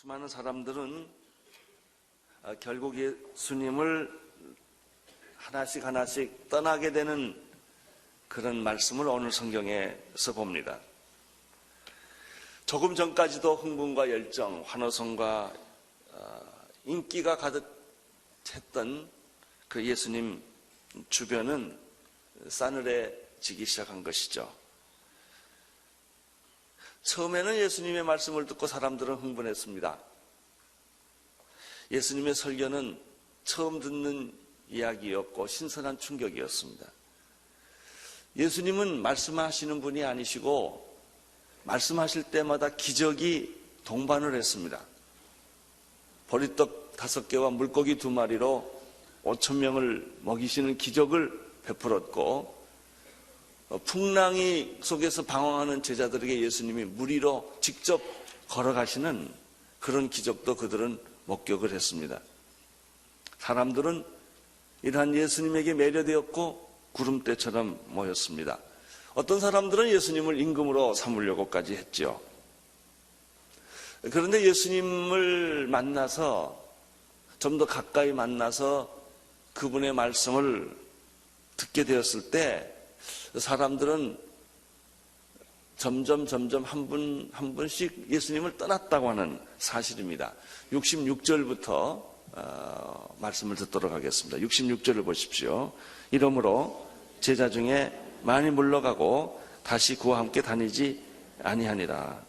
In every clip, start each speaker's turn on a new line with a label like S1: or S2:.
S1: 수많은 사람들은 결국 예수님을 하나씩 하나씩 떠나게 되는 그런 말씀을 오늘 성경에서 봅니다. 조금 전까지도 흥분과 열정, 환호성과 인기가 가득했던 그 예수님 주변은 싸늘해지기 시작한 것이죠. 처음에는 예수님의 말씀을 듣고 사람들은 흥분했습니다. 예수님의 설교는 처음 듣는 이야기였고 신선한 충격이었습니다. 예수님은 말씀하시는 분이 아니시고 말씀하실 때마다 기적이 동반을 했습니다. 보리떡 5개와 물고기 2마리로 5,000명을 먹이시는 기적을 베풀었고, 풍랑이 속에서 방황하는 제자들에게 예수님이 물 위로 직접 걸어가시는 그런 기적도 그들은 목격을 했습니다. 사람들은 이러한 예수님에게 매료되었고 구름대처럼 모였습니다. 어떤 사람들은 예수님을 임금으로 삼으려고까지 했죠. 그런데 예수님을 만나서 좀 더 가까이 만나서 그분의 말씀을 듣게 되었을 때 사람들은 점점 한 분씩 예수님을 떠났다고 하는 사실입니다. 66절부터 말씀을 듣도록 하겠습니다. 66절을 보십시오. 이러므로 제자 중에 많이 물러가고 다시 그와 함께 다니지 아니하니라.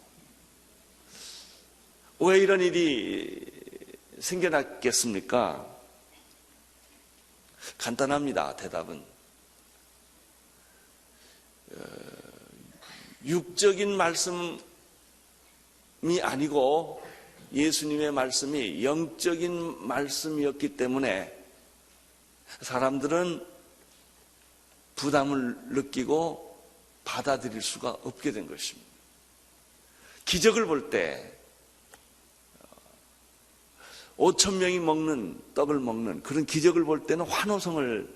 S1: 왜 이런 일이 생겨났겠습니까? 간단합니다. 대답은 육적인 말씀이 아니고 예수님의 말씀이 영적인 말씀이었기 때문에 사람들은 부담을 느끼고 받아들일 수가 없게 된 것입니다. 기적을 볼 때 5,000명이 먹는 떡을 먹는 그런 기적을 볼 때는 환호성을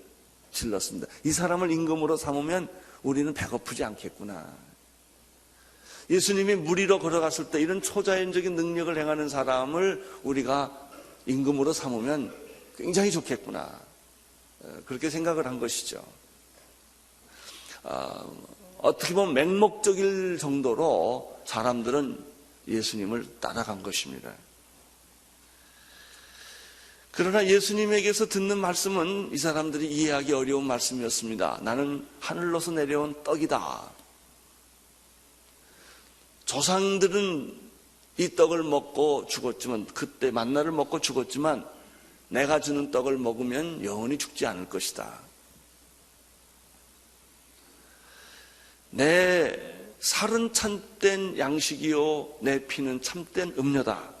S1: 질렀습니다. 이 사람을 임금으로 삼으면 우리는 배고프지 않겠구나. 예수님이 물 위로 걸어갔을 때 이런 초자연적인 능력을 행하는 사람을 우리가 임금으로 삼으면 굉장히 좋겠구나. 그렇게 생각을 한 것이죠. 어떻게 보면 맹목적일 정도로 사람들은 예수님을 따라간 것입니다. 그러나 예수님에게서 듣는 말씀은 이 사람들이 이해하기 어려운 말씀이었습니다. 나는 하늘로서 내려온 떡이다. 조상들은 이 떡을 먹고 죽었지만, 그때 만나를 먹고 죽었지만 내가 주는 떡을 먹으면 영원히 죽지 않을 것이다. 내 살은 참된 양식이요 내 피는 참된 음료다.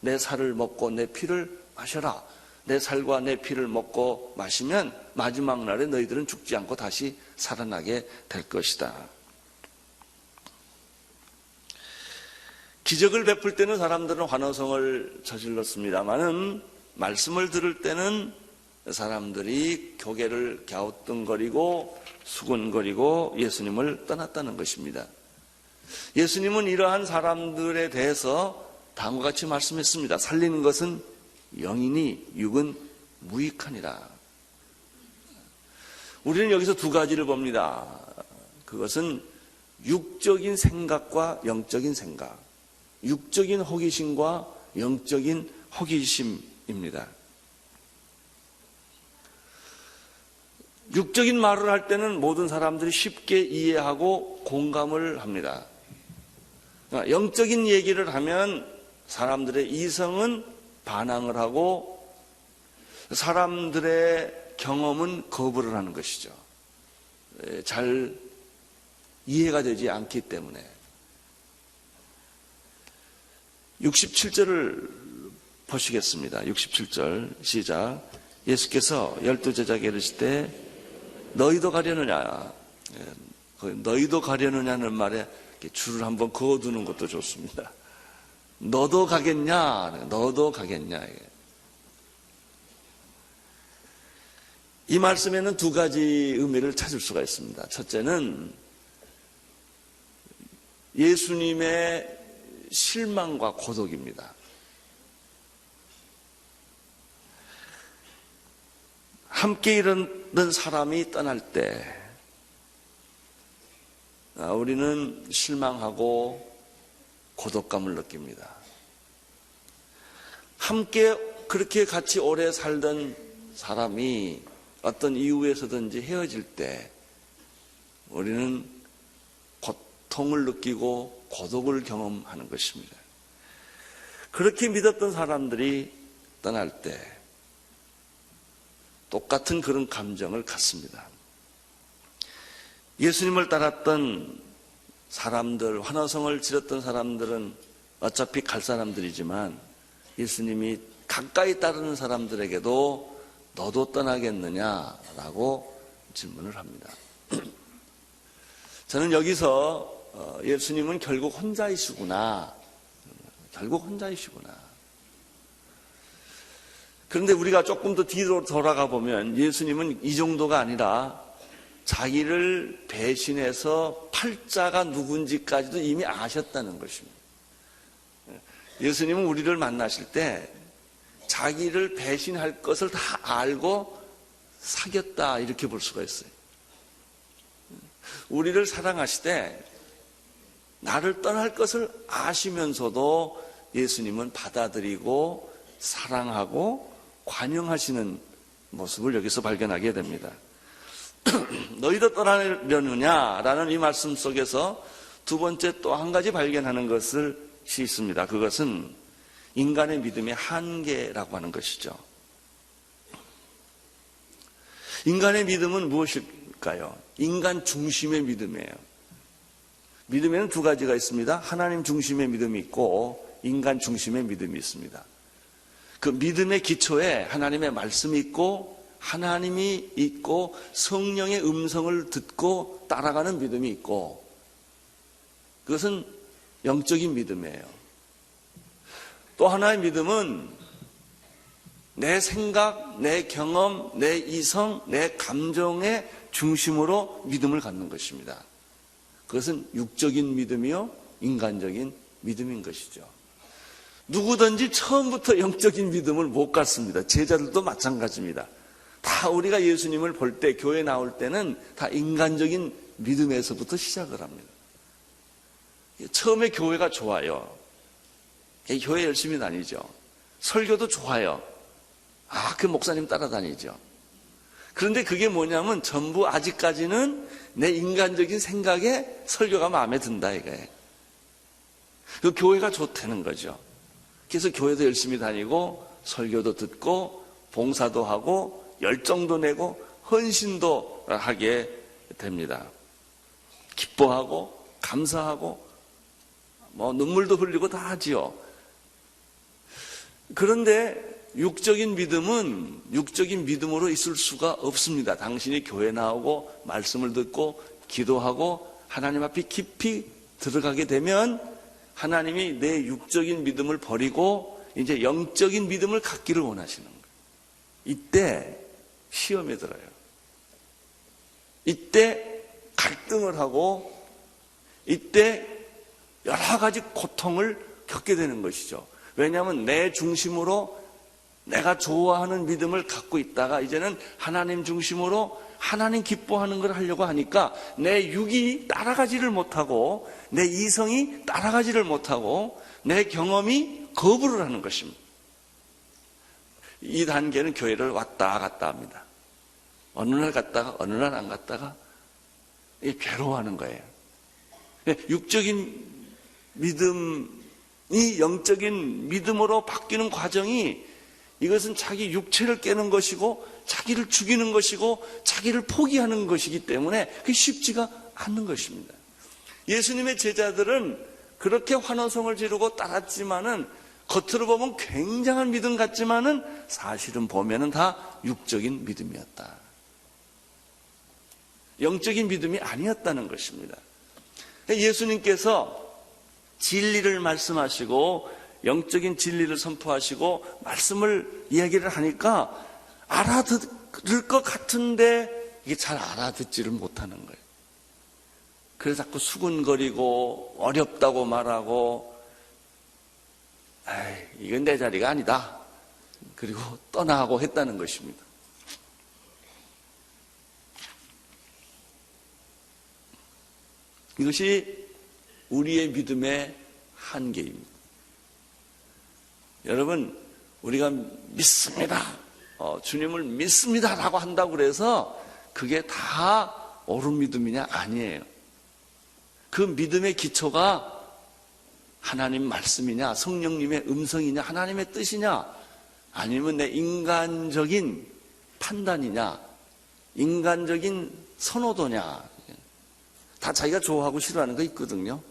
S1: 내 살을 먹고 내 피를 마셔라. 내 살과 내 피를 먹고 마시면 마지막 날에 너희들은 죽지 않고 다시 살아나게 될 것이다. 기적을 베풀 때는 사람들은 환호성을 저질렀습니다마는 말씀을 들을 때는 사람들이 고개를 갸우뚱거리고 수군거리고 예수님을 떠났다는 것입니다. 예수님은 이러한 사람들에 대해서 다음과 같이 말씀했습니다. 살리는 것은 영이니 육은 무익하니라. 우리는 여기서 두 가지를 봅니다. 그것은 육적인 생각과 영적인 생각, 육적인 호기심과 영적인 호기심입니다. 육적인 말을 할 때는 모든 사람들이 쉽게 이해하고 공감을 합니다. 영적인 얘기를 하면 사람들의 이성은 반항을 하고 사람들의 경험은 거부를 하는 것이죠. 잘 이해가 되지 않기 때문에. 67절을 보시겠습니다. 67절 시작. 예수께서 12제자에게 이르실 때 너희도 가려느냐. 너희도 가려느냐는 말에 줄을 한번 그어두는 것도 좋습니다. 너도 가겠냐? 너도 가겠냐? 이 말씀에는 두 가지 의미를 찾을 수가 있습니다. 첫째는 예수님의 실망과 고독입니다. 함께 일하던 사람이 떠날 때 우리는 실망하고 고독감을 느낍니다. 함께 그렇게 같이 오래 살던 사람이 어떤 이유에서든지 헤어질 때 우리는 고통을 느끼고 고독을 경험하는 것입니다. 그렇게 믿었던 사람들이 떠날 때 똑같은 그런 감정을 갖습니다. 예수님을 따랐던 사람들, 환호성을 지렀던 사람들은 어차피 갈 사람들이지만 예수님이 가까이 따르는 사람들에게도 너도 떠나겠느냐라고 질문을 합니다. 저는 여기서 예수님은 결국 혼자이시구나. 그런데 우리가 조금 더 뒤로 돌아가 보면 예수님은 이 정도가 아니라 자기를 배신해서 팔자가 누군지까지도 이미 아셨다는 것입니다. 예수님은 우리를 만나실 때 자기를 배신할 것을 다 알고 사귀었다 이렇게 볼 수가 있어요. 우리를 사랑하시되 나를 떠날 것을 아시면서도 예수님은 받아들이고 사랑하고 관용하시는 모습을 여기서 발견하게 됩니다. 너희도 떠나려느냐라는 이 말씀 속에서 두 번째 또 한 가지 발견하는 것이 있습니다. 그것은 인간의 믿음의 한계라고 하는 것이죠. 인간의 믿음은 무엇일까요? 인간 중심의 믿음이에요. 믿음에는 두 가지가 있습니다. 하나님 중심의 믿음이 있고 인간 중심의 믿음이 있습니다. 그 믿음의 기초에 하나님의 말씀이 있고 하나님이 있고 성령의 음성을 듣고 따라가는 믿음이 있고 그것은 영적인 믿음이에요. 또 하나의 믿음은 내 생각, 내 경험, 내 이성, 내 감정의 중심으로 믿음을 갖는 것입니다. 그것은 육적인 믿음이요 인간적인 믿음인 것이죠. 누구든지 처음부터 영적인 믿음을 못 갖습니다. 제자들도 마찬가지입니다. 다 우리가 예수님을 볼 때 교회 나올 때는 다 인간적인 믿음에서부터 시작을 합니다. 처음에 교회가 좋아요. 교회 열심히 다니죠. 설교도 좋아요. 그 목사님 따라다니죠. 그런데 그게 뭐냐면 전부 아직까지는 내 인간적인 생각에 설교가 마음에 든다 이거예요. 그 교회가 좋다는 거죠. 그래서 교회도 열심히 다니고 설교도 듣고 봉사도 하고 열정도 내고 헌신도 하게 됩니다. 기뻐하고 감사하고 눈물도 흘리고 다 하지요. 그런데 육적인 믿음은 육적인 믿음으로 있을 수가 없습니다. 당신이 교회 나오고 말씀을 듣고 기도하고 하나님 앞에 깊이 들어가게 되면 하나님이 내 육적인 믿음을 버리고 이제 영적인 믿음을 갖기를 원하시는 거예요. 이때 시험에 들어요. 이때 갈등을 하고 이때 여러 가지 고통을 겪게 되는 것이죠. 왜냐하면 내 중심으로 내가 좋아하는 믿음을 갖고 있다가 이제는 하나님 중심으로 하나님 기뻐하는 걸 하려고 하니까 내 육이 따라가지를 못하고 내 이성이 따라가지를 못하고 내 경험이 거부를 하는 것입니다. 이 단계는 교회를 왔다 갔다 합니다. 어느 날 갔다가 어느 날 안 갔다가 괴로워하는 거예요. 육적인 믿음이 영적인 믿음으로 바뀌는 과정이 이것은 자기 육체를 깨는 것이고 자기를 죽이는 것이고 자기를 포기하는 것이기 때문에 그게 쉽지가 않는 것입니다. 예수님의 제자들은 그렇게 환호성을 지르고 따랐지만은 겉으로 보면 굉장한 믿음 같지만은 사실은 보면은 다 육적인 믿음이었다. 영적인 믿음이 아니었다는 것입니다. 예수님께서 진리를 말씀하시고 영적인 진리를 선포하시고 말씀을 이야기를 하니까 알아들을 것 같은데 이게 잘 알아듣지를 못하는 거예요. 그래서 자꾸 수군거리고 어렵다고 말하고 이건 내 자리가 아니다. 그리고 떠나고 했다는 것입니다. 이것이 우리의 믿음의 한계입니다. 여러분, 우리가 믿습니다. 주님을 믿습니다. 라고 한다고 그래서 그게 다 옳은 믿음이냐? 아니에요. 그 믿음의 기초가 하나님 말씀이냐, 성령님의 음성이냐, 하나님의 뜻이냐, 아니면 내 인간적인 판단이냐, 인간적인 선호도냐, 다 자기가 좋아하고 싫어하는 거 있거든요.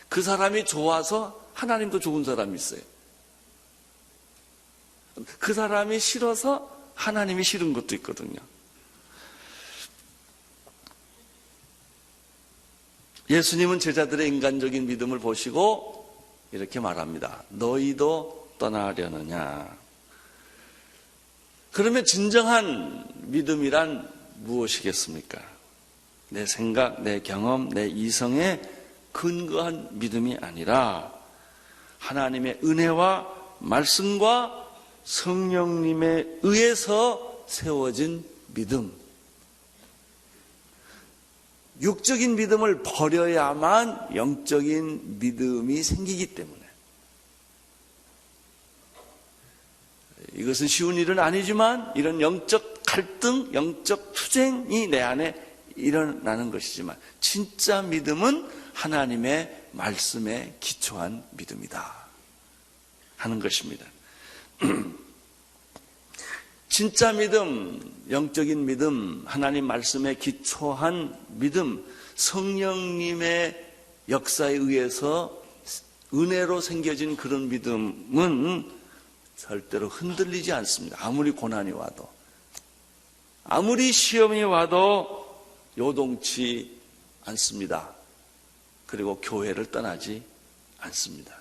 S1: 그 사람이 좋아서 하나님도 좋은 사람이 있어요. 그 사람이 싫어서 하나님이 싫은 것도 있거든요. 예수님은 제자들의 인간적인 믿음을 보시고 이렇게 말합니다. 너희도 떠나려느냐? 그러면 진정한 믿음이란 무엇이겠습니까? 내 생각, 내 경험, 내 이성에 근거한 믿음이 아니라 하나님의 은혜와 말씀과 성령님에 의해서 세워진 믿음. 육적인 믿음을 버려야만 영적인 믿음이 생기기 때문에. 이것은 쉬운 일은 아니지만 이런 영적 갈등, 영적 투쟁이 내 안에 일어나는 것이지만 진짜 믿음은 하나님의 말씀에 기초한 믿음이다 하는 것입니다. 진짜 믿음, 영적인 믿음, 하나님 말씀에 기초한 믿음, 성령님의 역사에 의해서 은혜로 생겨진 그런 믿음은 절대로 흔들리지 않습니다. 아무리 고난이 와도, 아무리 시험이 와도 요동치 않습니다. 그리고 교회를 떠나지 않습니다.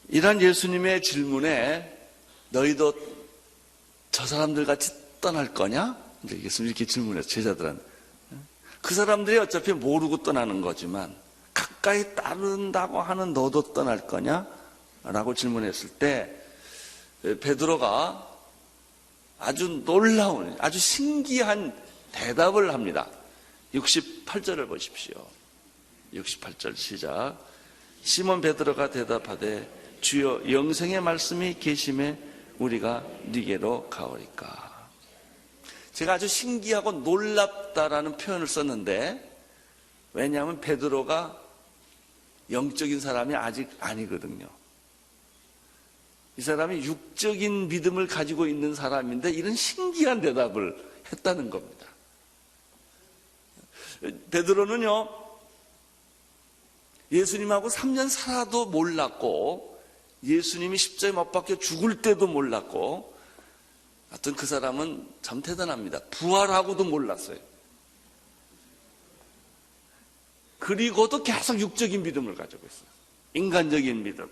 S1: 이런 예수님의 질문에 너희도 저 사람들 같이 떠날 거냐? 이제 예수님이 이렇게 질문했어요. 제자들은. 그 사람들이 어차피 모르고 떠나는 거지만 가까이 따른다고 하는 너도 떠날 거냐? 라고 질문했을 때 베드로가 아주 놀라운, 아주 신기한 대답을 합니다. 68절을 보십시오. 68절 시작. 시몬 베드로가 대답하되 주여 영생의 말씀이 계심에 우리가 네게로 가오리까. 제가 아주 신기하고 놀랍다라는 표현을 썼는데 왜냐하면 베드로가 영적인 사람이 아직 아니거든요. 이 사람이 육적인 믿음을 가지고 있는 사람인데 이런 신기한 대답을 했다는 겁니다. 베드로는요, 예수님하고 3년 살아도 몰랐고 예수님이 십자가에 못 박혀 죽을 때도 몰랐고, 하여튼 그 사람은 참 대단합니다. 부활하고도 몰랐어요. 그리고도 계속 육적인 믿음을 가지고 있어요. 인간적인 믿음,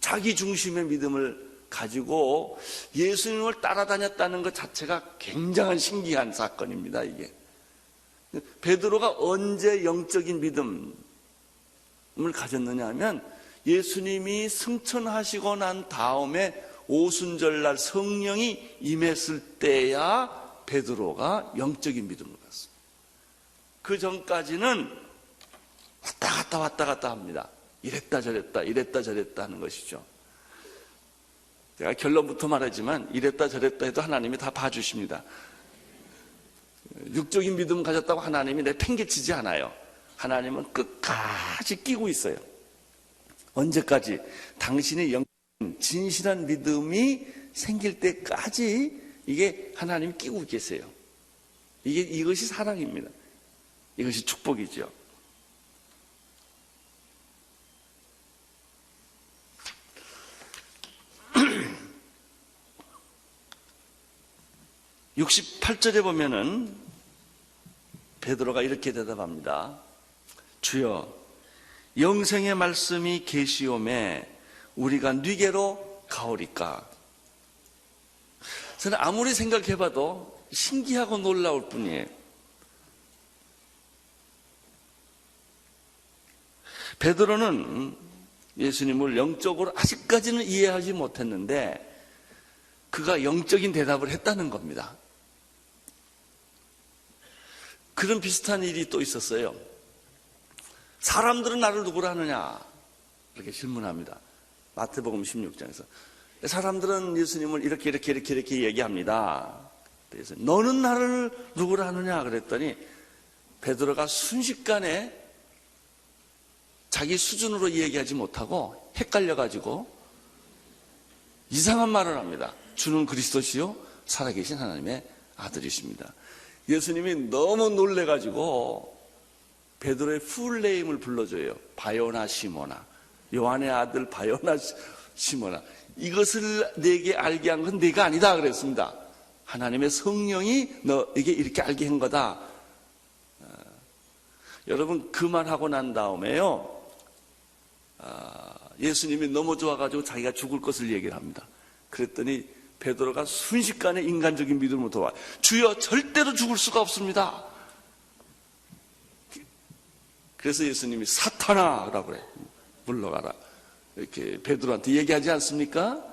S1: 자기 중심의 믿음을 가지고 예수님을 따라다녔다는 것 자체가 굉장한 신기한 사건입니다. 이게 베드로가 언제 영적인 믿음을 가졌느냐 하면 예수님이 승천하시고 난 다음에 오순절날 성령이 임했을 때야 베드로가 영적인 믿음을 갔어요. 그 전까지는 왔다 갔다 합니다. 이랬다 저랬다 하는 것이죠. 제가 결론부터 말하지만 이랬다 저랬다 해도 하나님이 다 봐주십니다. 육적인 믿음 가졌다고 하나님이 내 팽개치지 않아요. 하나님은 끝까지 끼고 있어요. 언제까지? 당신의 진실한 믿음이 생길 때까지 이게 하나님이 끼고 계세요. 이것이 사랑입니다. 이것이 축복이죠. (68절에) 보면은 베드로가 이렇게 대답합니다. 주여 영생의 말씀이 계시오매 우리가 네게로 가오리까. 저는 아무리 생각해봐도 신기하고 놀라울 뿐이에요. 베드로는 예수님을 영적으로 아직까지는 이해하지 못했는데 그가 영적인 대답을 했다는 겁니다. 그런 비슷한 일이 또 있었어요. 사람들은 나를 누구라 하느냐? 이렇게 질문합니다. 마태복음 16장에서. 사람들은 예수님을 이렇게 얘기합니다. 그래서 너는 나를 누구라 하느냐? 그랬더니 베드로가 순식간에 자기 수준으로 얘기하지 못하고 헷갈려가지고 이상한 말을 합니다. 주는 그리스도시요 살아계신 하나님의 아들이십니다. 예수님이 너무 놀래가지고 베드로의 풀네임을 불러줘요. 바요나 시모나, 요한의 아들 바요나 시모나. 이것을 내게 알게 한 건 네가 아니다 그랬습니다. 하나님의 성령이 너에게 이렇게 알게 한 거다. 여러분 그 말하고 난 다음에요, 예수님이 너무 좋아가지고 자기가 죽을 것을 얘기를 합니다. 그랬더니 베드로가 순식간에 인간적인 믿음으로 돌아와. 주여, 절대로 죽을 수가 없습니다. 그래서 예수님이 사탄아라고 그래. 물러가라. 이렇게 베드로한테 얘기하지 않습니까?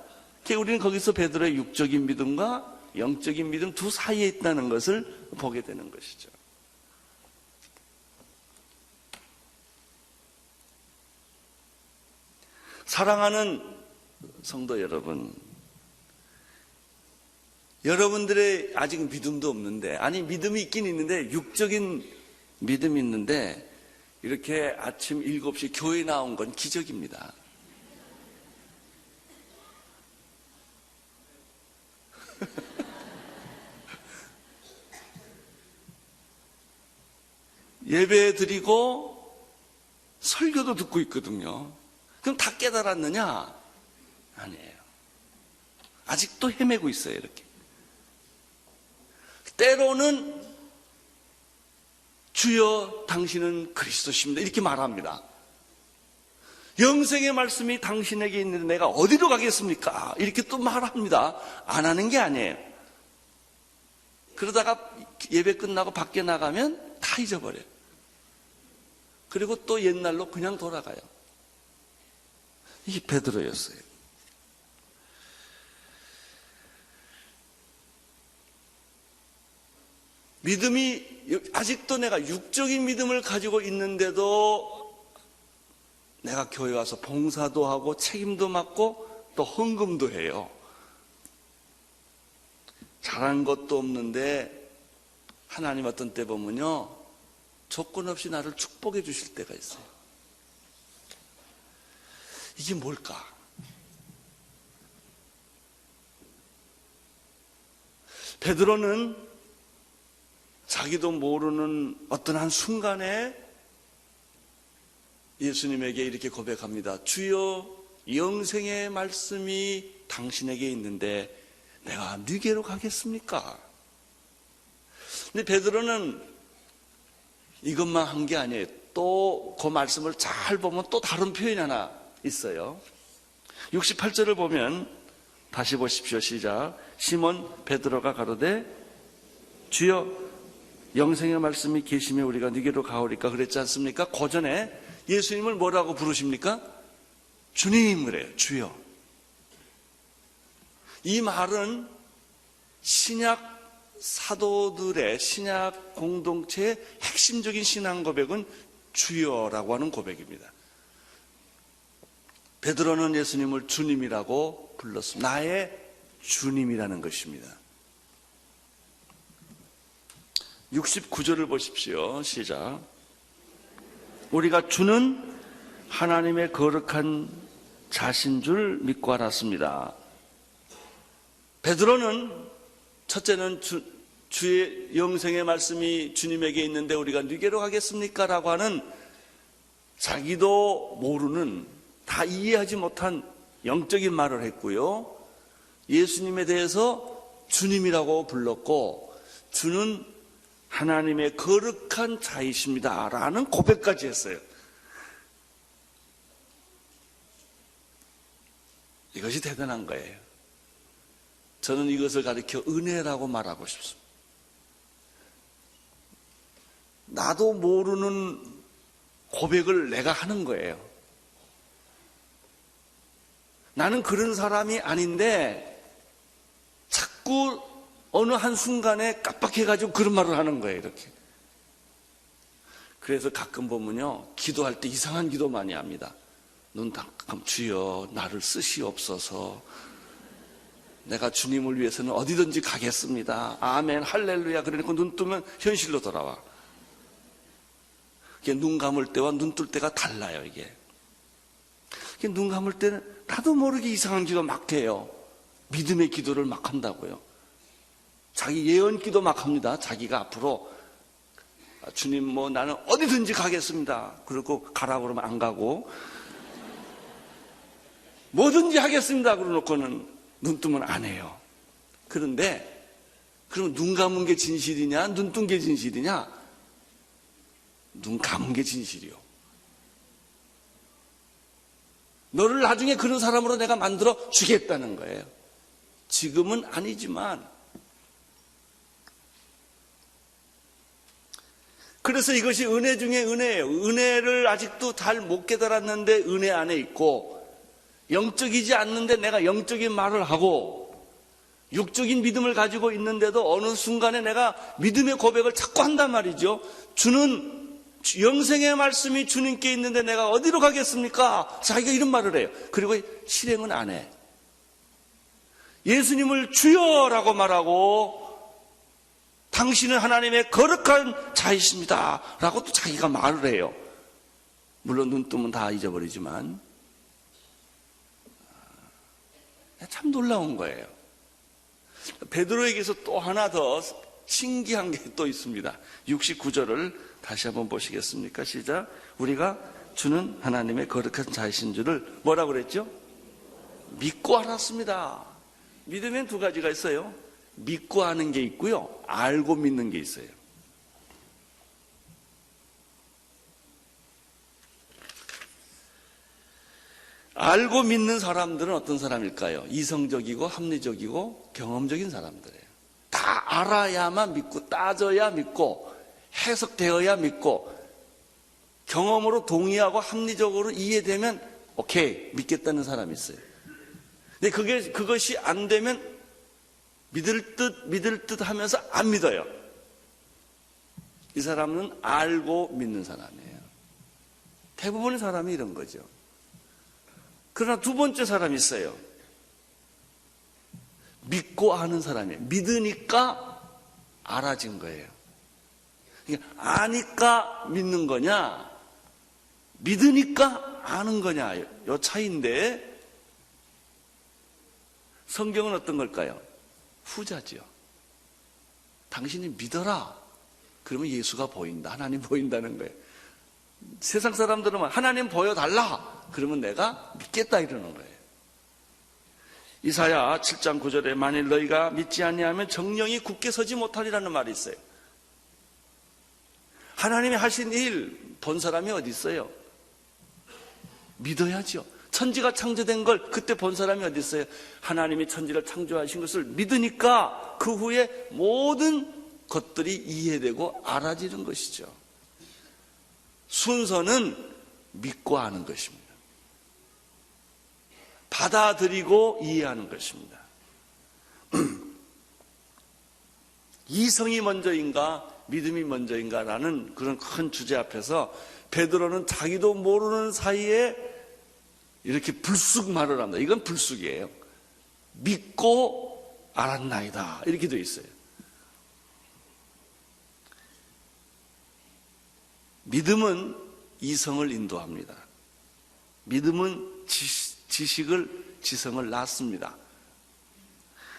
S1: 우리는 거기서 베드로의 육적인 믿음과 영적인 믿음 두 사이에 있다는 것을 보게 되는 것이죠. 사랑하는 성도 여러분, 여러분들의 아직 믿음도 없는데, 아니 믿음이 있긴 있는데 육적인 믿음이 있는데 이렇게 아침 7시 교회 나온 건 기적입니다. 예배 드리고 설교도 듣고 있거든요. 그럼 다 깨달았느냐? 아니에요. 아직도 헤매고 있어요. 이렇게 때로는 주여 당신은 그리스도십니다 이렇게 말합니다. 영생의 말씀이 당신에게 있는데 내가 어디로 가겠습니까? 이렇게 또 말합니다. 안 하는 게 아니에요. 그러다가 예배 끝나고 밖에 나가면 다 잊어버려요. 그리고 또 옛날로 그냥 돌아가요. 이게 베드로였어요. 믿음이 아직도 내가 육적인 믿음을 가지고 있는데도 내가 교회 와서 봉사도 하고 책임도 맡고 또 헌금도 해요. 잘한 것도 없는데 하나님 어떤 때 보면요, 조건 없이 나를 축복해 주실 때가 있어요. 이게 뭘까? 베드로는 자기도 모르는 어떤 한 순간에 예수님에게 이렇게 고백합니다. 주여, 영생의 말씀이 당신에게 있는데 내가 네게로 가겠습니까? 근데 베드로는 이것만 한 게 아니에요. 또 그 말씀을 잘 보면 또 다른 표현이 하나 있어요. 68절을 보면 다시 보십시오. 시작. 시몬 베드로가 가로되 주여, 영생의 말씀이 계시며 우리가 네게로 가오리까 그랬지 않습니까? 그 전에 예수님을 뭐라고 부르십니까? 주님 그래요. 주여. 이 말은 신약 사도들의 신약 공동체의 핵심적인 신앙 고백은 주여라고 하는 고백입니다. 베드로는 예수님을 주님이라고 불렀습니다. 나의 주님이라는 것입니다. 69절을 보십시오. 시작. 우리가 주는 하나님의 거룩한 자신 줄 믿고 알았습니다. 베드로는 첫째는 주의 영생의 말씀이 주님에게 있는데 우리가 누게로 가겠습니까? 라고 하는 자기도 모르는, 다 이해하지 못한 영적인 말을 했고요. 예수님에 대해서 주님이라고 불렀고, 주는 하나님의 거룩한 자이십니다 라는 고백까지 했어요. 이것이 대단한 거예요. 저는 이것을 가리켜 은혜라고 말하고 싶습니다. 나도 모르는 고백을 내가 하는 거예요. 나는 그런 사람이 아닌데 자꾸 어느 한순간에 깜빡해가지고 그런 말을 하는 거예요, 이렇게. 그래서 가끔 보면요, 기도할 때 이상한 기도 많이 합니다. 눈 깜깜, 주여 나를 쓰시옵소서. 내가 주님을 위해서는 어디든지 가겠습니다. 아멘, 할렐루야. 그러니까 눈 뜨면 현실로 돌아와. 이게 눈 감을 때와 눈 뜰 때가 달라요, 이게. 눈 감을 때는 나도 모르게 이상한 기도 막 해요. 믿음의 기도를 막 한다고요. 자기 예언 기도 막 합니다. 자기가 앞으로 주님 뭐 나는 어디든지 가겠습니다. 그리고 가라고 그러면 안 가고 뭐든지 하겠습니다. 그러놓고는 눈 뜨면 안 해요. 그런데 그럼 눈 감은 게 진실이냐 눈 뜬 게 진실이냐? 눈 감은 게 진실이요. 너를 나중에 그런 사람으로 내가 만들어 주겠다는 거예요. 지금은 아니지만. 그래서 이것이 은혜 중에 은혜예요. 은혜를 아직도 잘 못 깨달았는데 은혜 안에 있고, 영적이지 않는데 내가 영적인 말을 하고, 육적인 믿음을 가지고 있는데도 어느 순간에 내가 믿음의 고백을 자꾸 한단 말이죠. 주는 영생의 말씀이 주님께 있는데 내가 어디로 가겠습니까? 자기가 이런 말을 해요. 그리고 실행은 안 해. 예수님을 주여라고 말하고, 당신은 하나님의 거룩한 자이십니다 라고 또 자기가 말을 해요. 물론 눈 뜨면 다 잊어버리지만 참 놀라운 거예요. 베드로에게서 또 하나 더 신기한 게 또 있습니다. 69절을 다시 한번 보시겠습니까? 시작. 우리가 주는 하나님의 거룩한 자이신 줄을 뭐라고 그랬죠? 믿고 알았습니다. 믿으면 두 가지가 있어요. 믿고 하는 게 있고요, 알고 믿는 게 있어요. 알고 믿는 사람들은 어떤 사람일까요? 이성적이고 합리적이고 경험적인 사람들이에요. 다 알아야만 믿고, 따져야 믿고, 해석되어야 믿고, 경험으로 동의하고 합리적으로 이해되면 오케이, 믿겠다는 사람이 있어요. 근데 그것이 안 되면 믿을 듯 하면서 안 믿어요. 이 사람은 알고 믿는 사람이에요. 대부분의 사람이 이런 거죠. 그러나 두 번째 사람이 있어요. 믿고 아는 사람이에요. 믿으니까 알아진 거예요. 그러니까 아니까 믿는 거냐, 믿으니까 아는 거냐, 요 차이인데, 성경은 어떤 걸까요? 후자지요. 당신이 믿어라. 그러면 예수가 보인다. 하나님 보인다는 거예요. 세상 사람들은 하나님 보여달라. 그러면 내가 믿겠다 이러는 거예요. 이사야 7장 9절에 만일 너희가 믿지 아니하면 정령이 굳게 서지 못하리라는 말이 있어요. 하나님이 하신 일 본 사람이 어디 있어요? 믿어야죠. 천지가 창조된 걸 그때 본 사람이 어디 있어요? 하나님이 천지를 창조하신 것을 믿으니까 그 후에 모든 것들이 이해되고 알아지는 것이죠. 순서는 믿고 아는 것입니다. 받아들이고 이해하는 것입니다. 이성이 먼저인가 믿음이 먼저인가라는 그런 큰 주제 앞에서 베드로는 자기도 모르는 사이에 이렇게 불쑥 말을 합니다. 이건 불쑥이에요. 믿고 알았나이다 이렇게 되어 있어요. 믿음은 이성을 인도합니다. 믿음은 지성을 낳습니다.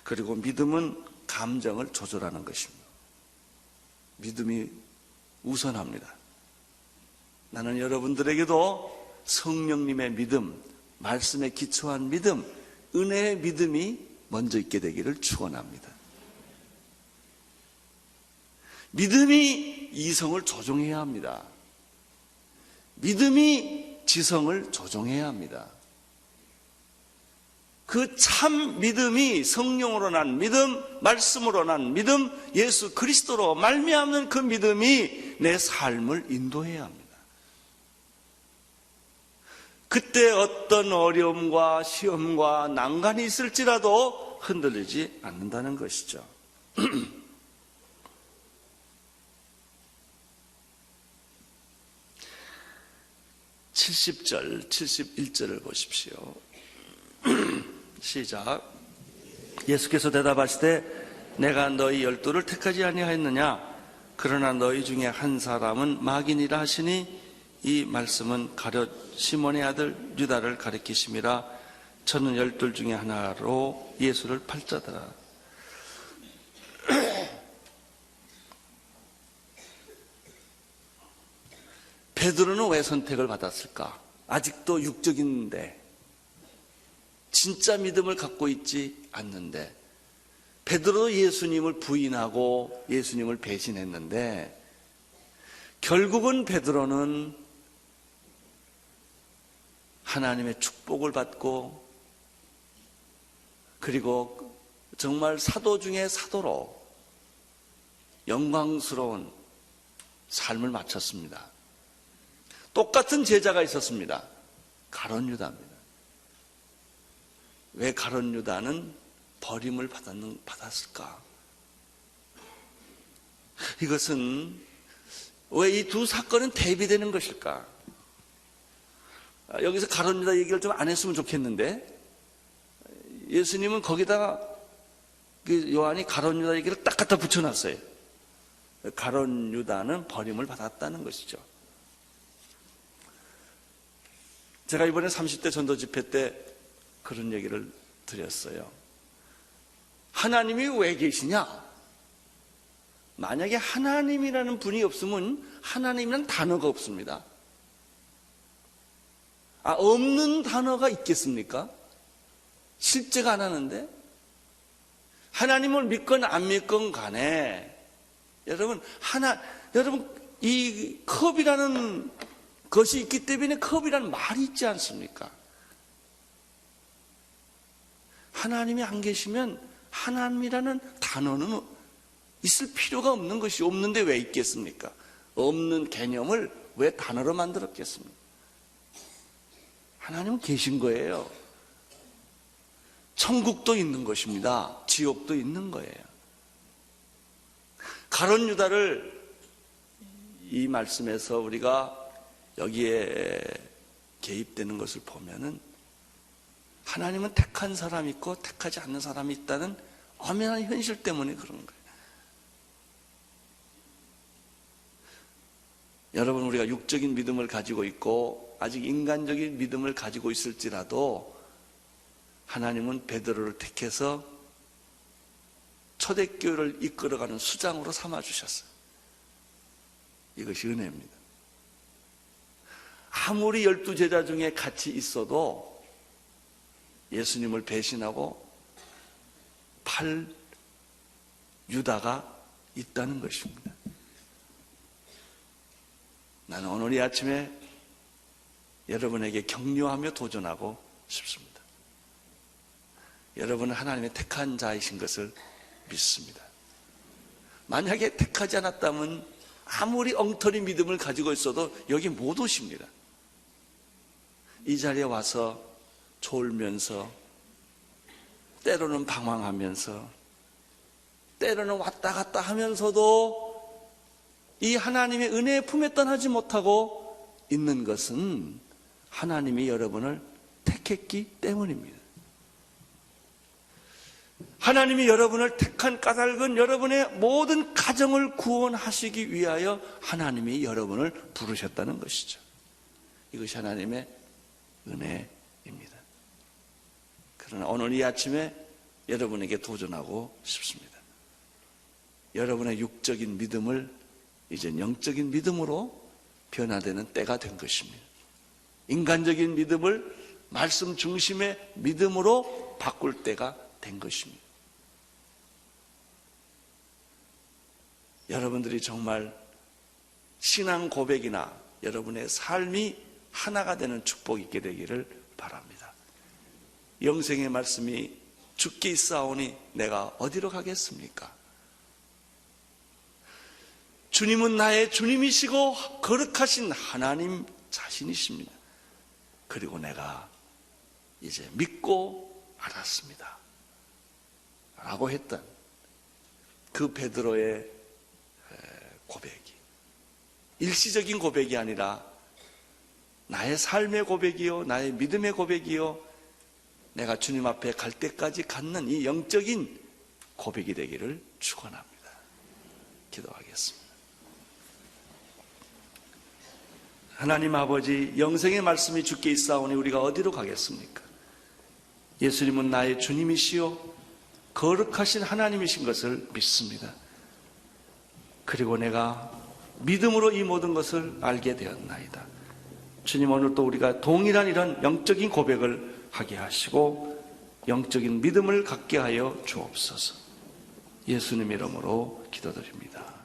S1: 그리고 믿음은 감정을 조절하는 것입니다. 믿음이 우선합니다. 나는 여러분들에게도 성령님의 믿음, 말씀에 기초한 믿음, 은혜의 믿음이 먼저 있게 되기를 축원합니다. 믿음이 이성을 조종해야 합니다. 믿음이 지성을 조종해야 합니다. 그 참 믿음이 성령으로 난 믿음, 말씀으로 난 믿음, 예수 그리스도로 말미암는 그 믿음이 내 삶을 인도해야 합니다. 그때 어떤 어려움과 시험과 난관이 있을지라도 흔들리지 않는다는 것이죠. 70절, 71절을 보십시오. 시작. 예수께서 대답하시되 내가 너희 12를 택하지 아니하였느냐? 그러나 너희 중에 한 사람은 마귀니라 하시니 이 말씀은 시몬의 아들 유다를 가리키심이라. 저는 12 중에 하나로 예수를 팔자더라. 베드로는 왜 선택을 받았을까? 아직도 육적인데, 진짜 믿음을 갖고 있지 않는데, 베드로도 예수님을 부인하고 예수님을 배신했는데, 결국은 베드로는 하나님의 축복을 받고, 그리고 정말 사도 중에 사도로 영광스러운 삶을 마쳤습니다. 똑같은 제자가 있었습니다. 가룟 유다입니다. 왜 가룟 유다는 버림을 받았을까? 이것은 왜 이 두 사건은 대비되는 것일까? 여기서 가룟 유다 얘기를 좀 안 했으면 좋겠는데, 예수님은 거기다가 요한이 가룟 유다 얘기를 딱 갖다 붙여놨어요. 가룟 유다는 버림을 받았다는 것이죠. 제가 이번에 30대 전도 집회 때 그런 얘기를 드렸어요. 하나님이 왜 계시냐? 만약에 하나님이라는 분이 없으면 하나님이라는 단어가 없습니다. 없는 단어가 있겠습니까? 실제가 안 하는데? 하나님을 믿건 안 믿건 간에, 여러분, 이 컵이라는 것이 있기 때문에 컵이라는 말이 있지 않습니까? 하나님이 안 계시면 하나님이라는 단어는 있을 필요가 없는 것이, 없는데 왜 있겠습니까? 없는 개념을 왜 단어로 만들었겠습니까? 하나님은 계신 거예요. 천국도 있는 것입니다. 지옥도 있는 거예요. 가룟 유다를 이 말씀에서 우리가 여기에 개입되는 것을 보면은 하나님은 택한 사람이 있고 택하지 않는 사람이 있다는 엄연한 현실 때문에 그런 거예요. 여러분, 우리가 육적인 믿음을 가지고 있고 아직 인간적인 믿음을 가지고 있을지라도 하나님은 베드로를 택해서 초대교회를 이끌어가는 수장으로 삼아주셨어요. 이것이 은혜입니다. 아무리 12제자 중에 같이 있어도 예수님을 배신하고 팔 유다가 있다는 것입니다. 나는 오늘 이 아침에 여러분에게 격려하며 도전하고 싶습니다. 여러분은 하나님의 택한 자이신 것을 믿습니다. 만약에 택하지 않았다면 아무리 엉터리 믿음을 가지고 있어도 여기 못 오십니다. 이 자리에 와서 졸면서, 때로는 방황하면서, 때로는 왔다 갔다 하면서도 이 하나님의 은혜의 품에 떠나지 못하고 있는 것은 하나님이 여러분을 택했기 때문입니다. 하나님이 여러분을 택한 까닭은 여러분의 모든 가정을 구원하시기 위하여 하나님이 여러분을 부르셨다는 것이죠. 이것이 하나님의 은혜입니다. 그러나 오늘 이 아침에 여러분에게 도전하고 싶습니다. 여러분의 육적인 믿음을 이제 영적인 믿음으로 변화되는 때가 된 것입니다. 인간적인 믿음을 말씀 중심의 믿음으로 바꿀 때가 된 것입니다. 여러분들이 정말 신앙 고백이나 여러분의 삶이 하나가 되는 축복이 있게 되기를 바랍니다. 영생의 말씀이 주께 있사오니 내가 어디로 가겠습니까? 주님은 나의 주님이시고 거룩하신 하나님 자신이십니다. 그리고 내가 이제 믿고 알았습니다. 라고 했던 그 베드로의 고백이 일시적인 고백이 아니라 나의 삶의 고백이요, 나의 믿음의 고백이요, 내가 주님 앞에 갈 때까지 갖는 이 영적인 고백이 되기를 축원합니다. 기도하겠습니다. 하나님 아버지, 영생의 말씀이 주께 있사오니 우리가 어디로 가겠습니까? 예수님은 나의 주님이시요 거룩하신 하나님이신 것을 믿습니다. 그리고 내가 믿음으로 이 모든 것을 알게 되었나이다. 주님, 오늘 또 우리가 동일한 이런 영적인 고백을 하게 하시고 영적인 믿음을 갖게 하여 주옵소서. 예수님 이름으로 기도드립니다.